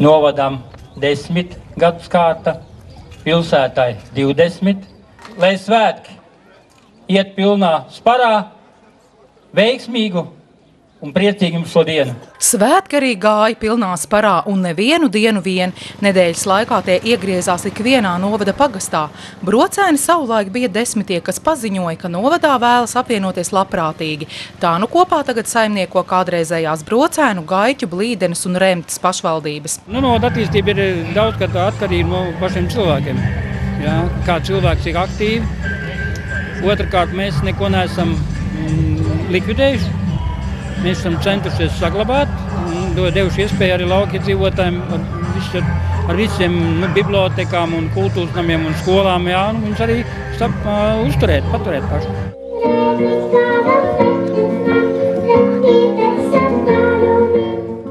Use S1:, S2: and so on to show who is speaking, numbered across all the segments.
S1: Novadam 10 gadus kārta, pilsētai 20, lai svētki iet pilnā sparā, veiksmīgu un priecīgu jums šodienu.
S2: Svētki arī gāja pilnā sparā un nevienu dienu vien. Nedēļas laikā tie iegriezās ikvienā novada pagastā. Brocēni savulaik bija 10, kas paziņoja, ka novadā vēlas apvienoties labprātīgi. Tā nu kopā tagad saimnieko kādreizējās Brocēnu, Gaiķu, Blīdenes un Remtes pašvaldības.
S3: Novada attīstība ir daudzkārt atkarīga no pašiem cilvēkiem. Jā, kā cilvēks ir aktīvi. Otrakārt, mēs neko neesam likvidējuši. Mēs esam centušies saglabāt, devuši iespēju arī lauku iedzīvotājiem ar visiem bibliotekām un kultūras namiem un skolām, jā, un viņus arī uzturēt, paturēt pašu.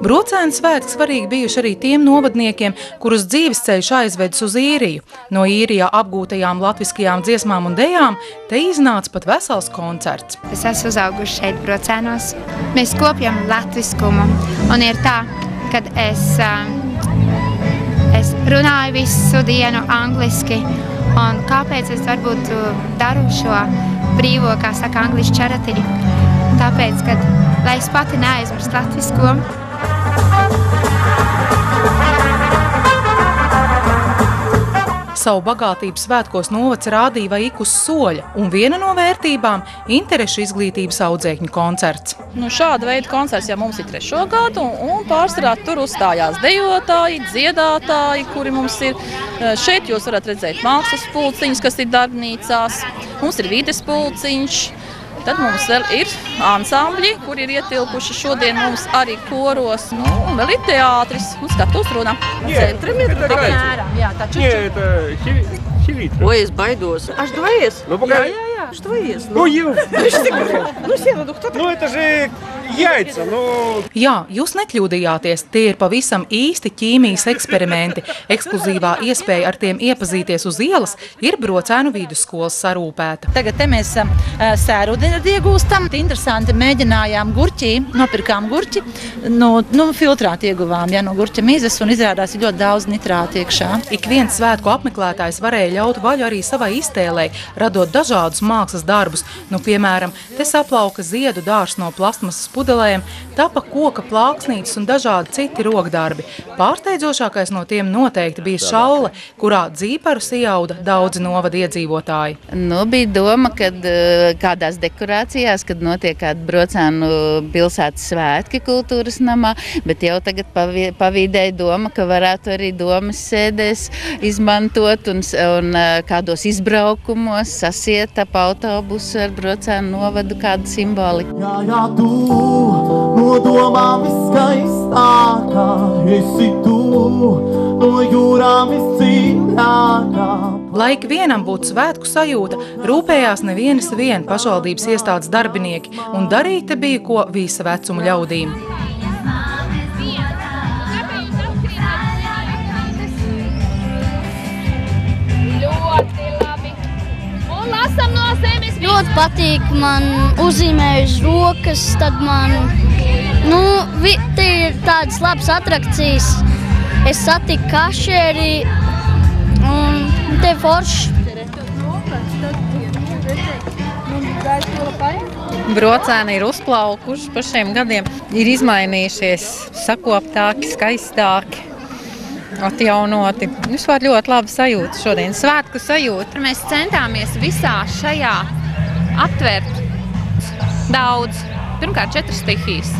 S2: Brocēnu svētki svarīgi bijuši arī tiem novadniekiem, kurus dzīvesceļš aizvedis uz Īriju. No Īrijā apgūtajām latviskajām dziesmām un dejām te iznāca pat vesels koncerts.
S4: Es esmu uzauguši šeit Brocēnos. Mēs kopjam latviskumu, un ir tā, kad es runāju visu dienu angliski, un kāpēc es varbūt daru šo brīvo, kā saka angliski, charity? Tāpēc, kad, lai es pati neaizmirst latvisko,
S2: Savu bagātību svētkos novads rādīja vai ik uz soļa, un viena no vērtībām – interešu izglītības audzēkņu koncerts.
S5: Šāda veida koncerts jau mums ir 3. gadu, un pārsvarā tur uzstājās dejotāji, dziedātāji, kuri mums ir. Šeit jūs varat redzēt mākslas pulciņus, kas ir darbnīcās, mums ir vides pulciņš. Tad mums vēl ir ansambļi, kuri ir ietilpuši šodien mums arī koros. Un vēl ir teātris, skatuves runa.
S6: Центрами это играется? Нет, это хивитра.
S7: Ой, es baidos. А что есть?
S6: Ну, пока...
S7: Что есть?
S6: Ну, ел.
S7: Ну, Сена, ну кто ты?
S6: Ну, это же яйца, ну...
S2: Jā, jūs nekļūdījāties, tie ir pavisam īsti ķīmijas eksperimenti. Ekskluzīvā iespēja ar tiem iepazīties uz ielas ir Brocēnu vidusskolas sarūpēta.
S8: Tagad te mēs sērudeni iegūstam. Interesanti, mēģinājām gurķī, nopirkām gurķi, filtrāti ieguvām, no gurķa mizes, un izrādās ļoti daudz nitrāti iekšā.
S2: Ik viens svētku apmeklētājs varēja ļaut vaļu arī savai iztēlei, radot dažādus mākslas darbus. Piemēram, te saplauka ziedu dārs no plastmasas pudelēm, tapa koka plāksnītes un dažādi citi rokdarbi. Pārsteidzošākais no tiem noteikti bija šaule, kurā dzīparus iejauda daudzi novada iedzīvotāji.
S9: Bija doma, kad kādās dekorācijās, kad notiek kāda Brocēnu pilsētas svētki kultūras namā, bet jau tagad pavīdēja doma, ka varētu arī domas sēdēs izmantot un kādos izbraukumos sasiet ap autobusu ar Brocēnu novadu kādu simboli.
S10: Jā, tu no domām viskaistākā, esi tu no jūrām visdziļākā.
S2: Lai ik vienam būtu svētku sajūta, rūpējās nevienas pašvaldības iestādes darbinieki, un darīt te bija ko visa vecuma ļaudīm.
S11: Ļoti patīk, man uzzīmēja uz rokas, tad man, te ir tādas labas atrakcijas. Es satiku kašeri un te forši.
S12: Brocēni ir uzplaukuši pa šiem gadiem, ir izmainījušies, sakoptāki, skaistāki. Atjaunoti. Vispār ļoti laba sajūta šodien, svētku sajūta.
S13: Mēs centāmies visā šajā aptvert daudz. Pirmkārt 4 stihijas.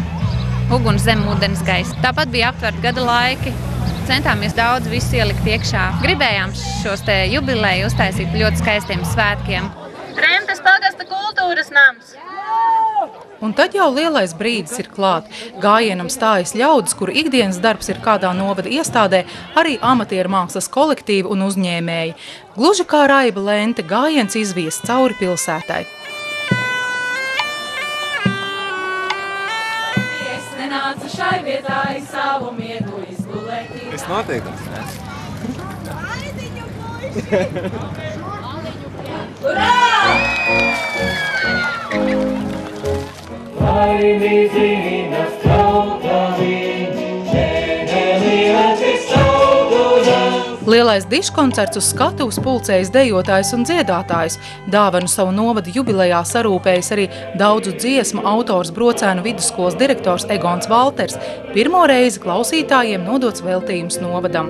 S13: Uguns, zem, ūdens, gaisa. Tāpat bija aptvert gada laiki. Centāmies daudz visu ielikt iekšā. Gribējām šos te jubileju uztaisīt ļoti skaistiem svētkiem.
S14: Remtes pagasta kultūras nams.
S2: Un tad jau lielais brīdis ir klāt. Gājienam stājas ļaudis, kuru ikdienas darbs ir kādā novada iestādē, arī amatieru mākslas kolektīvi un uzņēmēji. Gluži kā raiba lente, gājiens izvies cauri pilsētai.
S15: Es nenācu šai vietai savu mieru izgulēt.
S6: Es noteikti.
S2: Lielais diškoncerts uz skatuves pulcējas dejotājs un dziedātājs. Dāvanu savu novada jubilejā sarūpējis arī daudzu dziesmu autors Brocēnu vidusskolas direktors Egons Valters. Pirmo reizi klausītājiem nodots veltījums novadam.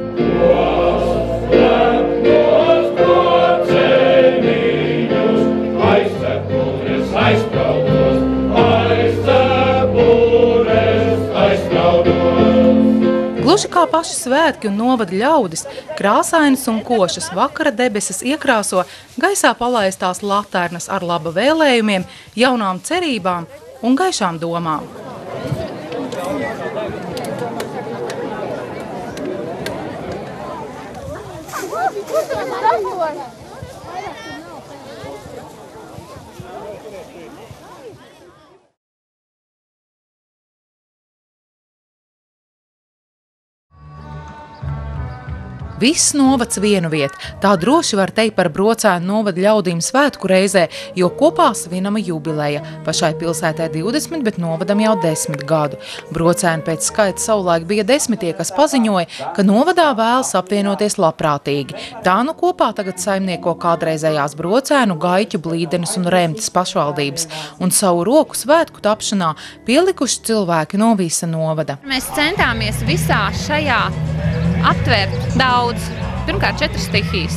S2: Gluži kā paši svētki un novada ļaudis, krāsainas un košas vakara debesis iekrāso gaisā palaistās laternas ar laba vēlējumiem, jaunām cerībām un gaišām domām. Viss novads vienu vietu, tā droši var teikt par Brocēnu novada ļaudīm svētku reizē, jo kopā svinama jubileja. Pašai pilsētē 20, bet novadam jau 10 gadu. Brocēni pēc skaita savulaik bija 10, kas paziņoja, ka novadā vēlas apvienoties labprātīgi. Tā nu kopā tagad saimnieko kādreizējās Brocēnu, Gaiķu, Blīdenes un Remtes pašvaldības, un savu roku svētku tapšanā pielikuši cilvēki no visa novada.
S13: Mēs centāmies visā šajā aptvērt daudz. Pirmkārt, 4 stihijas.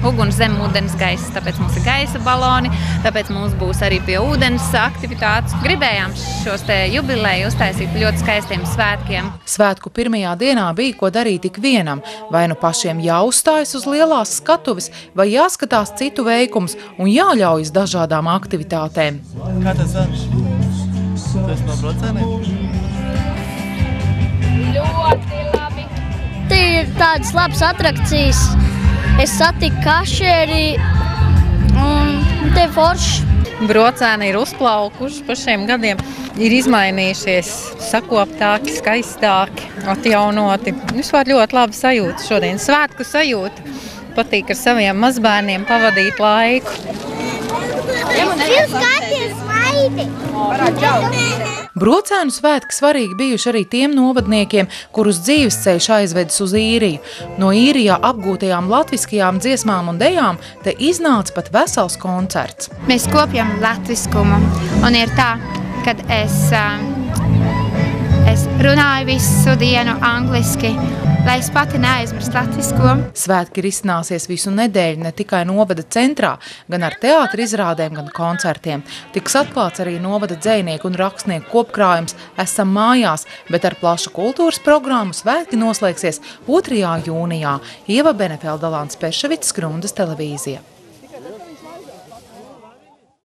S13: Uguns, zem, ūdens, gaiss. Tāpēc mums ir gaisa baloni, tāpēc mums būs arī pie ūdens aktivitātes. Gribējām šos te jubileju uztaisīt ļoti skaistiem svētkiem.
S2: Svētku pirmajā dienā bija ko darīt tik vienam. Vai nu pašiem jāuzstājas uz lielās skatuves, vai jāskatās citu veikums un jāļaujas dažādām aktivitātēm.
S10: Kā tas var? Tas no Brocēniem?
S11: Ļoti labi. Te ir tādas labas atrakcijas. Es satiku kašeri un te forši.
S12: Brocēni ir uzplaukuši pa šiem gadiem. Ir izmainījušies, sakoptāki, skaistāki, atjaunoti. Vispār ļoti labi sajūta šodien. Svētku sajūta. Patīk ar saviem mazbērniem pavadīt laiku.
S2: Brocēnu svētki svarīgi bijuši arī tiem novadniekiem, kurus dzīvesceļš aizvedis uz Īriju. No Īrijā apgūtajām latviskajām dziesmām un dejām te iznāca pat vesels koncerts.
S4: Mēs kopjam latviskumu, un ir tā, kad es runāju visu dienu angliski, lai es pati neaizmirst latvisko.
S2: Svētki risināsies visu nedēļu ne tikai novada centrā, gan ar teātra izrādēm, gan koncertiem. Tiks atklāts arī novada dzejnieku un rakstnieku kopkrājums Esam mājās, bet ar plašu kultūras programmu svētki noslēgsies 2. jūnijā. Ieva Benefelda, Lāns Peševics, Grundas televīzija.